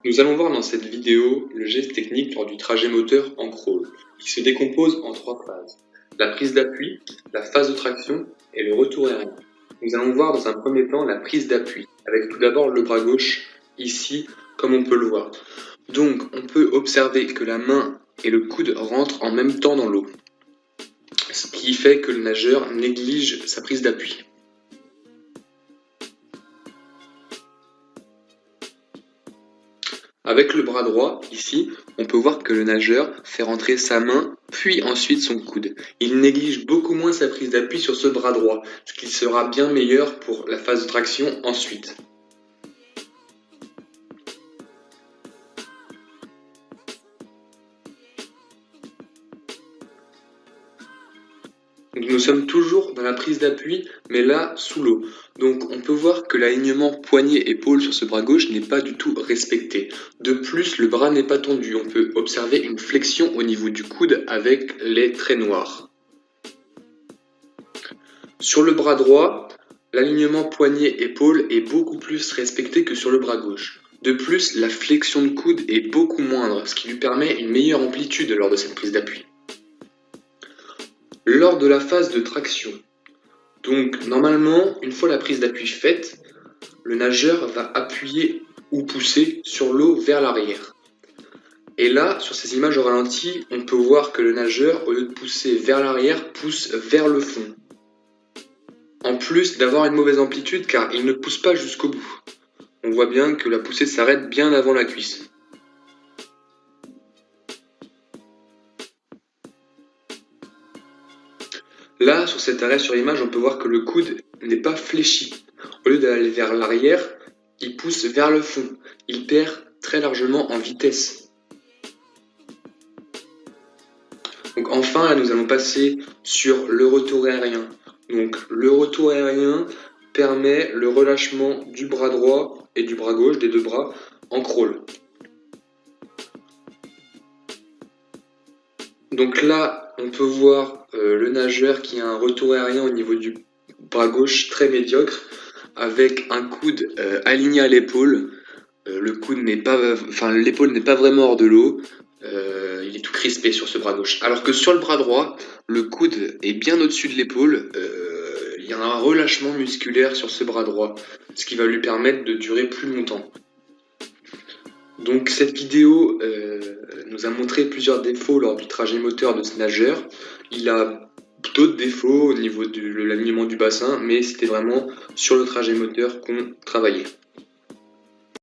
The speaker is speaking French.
Nous allons voir dans cette vidéo le geste technique lors du trajet moteur en crawl, qui se décompose en 3 phases. La prise d'appui, la phase de traction et le retour aérien. Nous allons voir dans un premier temps la prise d'appui, avec tout d'abord le bras gauche, ici, comme on peut le voir. Donc, on peut observer que la main et le coude rentrent en même temps dans l'eau, ce qui fait que le nageur néglige sa prise d'appui. Avec le bras droit, ici, on peut voir que le nageur fait rentrer sa main, puis ensuite son coude. Il néglige beaucoup moins sa prise d'appui sur ce bras droit, ce qui sera bien meilleur pour la phase de traction ensuite. Nous sommes toujours dans la prise d'appui, mais là, sous l'eau. Donc on peut voir que l'alignement poignet-épaule sur ce bras gauche n'est pas du tout respecté. De plus, le bras n'est pas tendu. On peut observer une flexion au niveau du coude avec les traits noirs. Sur le bras droit, l'alignement poignet-épaule est beaucoup plus respecté que sur le bras gauche. De plus, la flexion de coude est beaucoup moindre, ce qui lui permet une meilleure amplitude lors de cette prise d'appui. Lors de la phase de traction, donc normalement, une fois la prise d'appui faite, le nageur va appuyer ou pousser sur l'eau vers l'arrière. Et là, sur ces images au ralenti, on peut voir que le nageur, au lieu de pousser vers l'arrière, pousse vers le fond. En plus d'avoir une mauvaise amplitude car il ne pousse pas jusqu'au bout. On voit bien que la poussée s'arrête bien avant la cuisse. Là, sur cet arrêt sur l'image, on peut voir que le coude n'est pas fléchi. Au lieu d'aller vers l'arrière, il pousse vers le fond. Il perd très largement en vitesse. Donc enfin, là, nous allons passer sur le retour aérien. Donc le retour aérien permet le relâchement du bras droit et du bras gauche, des deux bras, en crawl. Donc là, on peut voir le nageur qui a un retour aérien au niveau du bras gauche très médiocre, avec un coude aligné à l'épaule. L'épaule n'est pas vraiment hors de l'eau. Il est tout crispé sur ce bras gauche. Alors que sur le bras droit, le coude est bien au-dessus de l'épaule. Il y a un relâchement musculaire sur ce bras droit, ce qui va lui permettre de durer plus longtemps. Donc cette vidéo nous a montré plusieurs défauts lors du trajet moteur de ce nageur. Il a d'autres défauts au niveau de l'alignement du bassin, mais c'était vraiment sur le trajet moteur qu'on travaillait.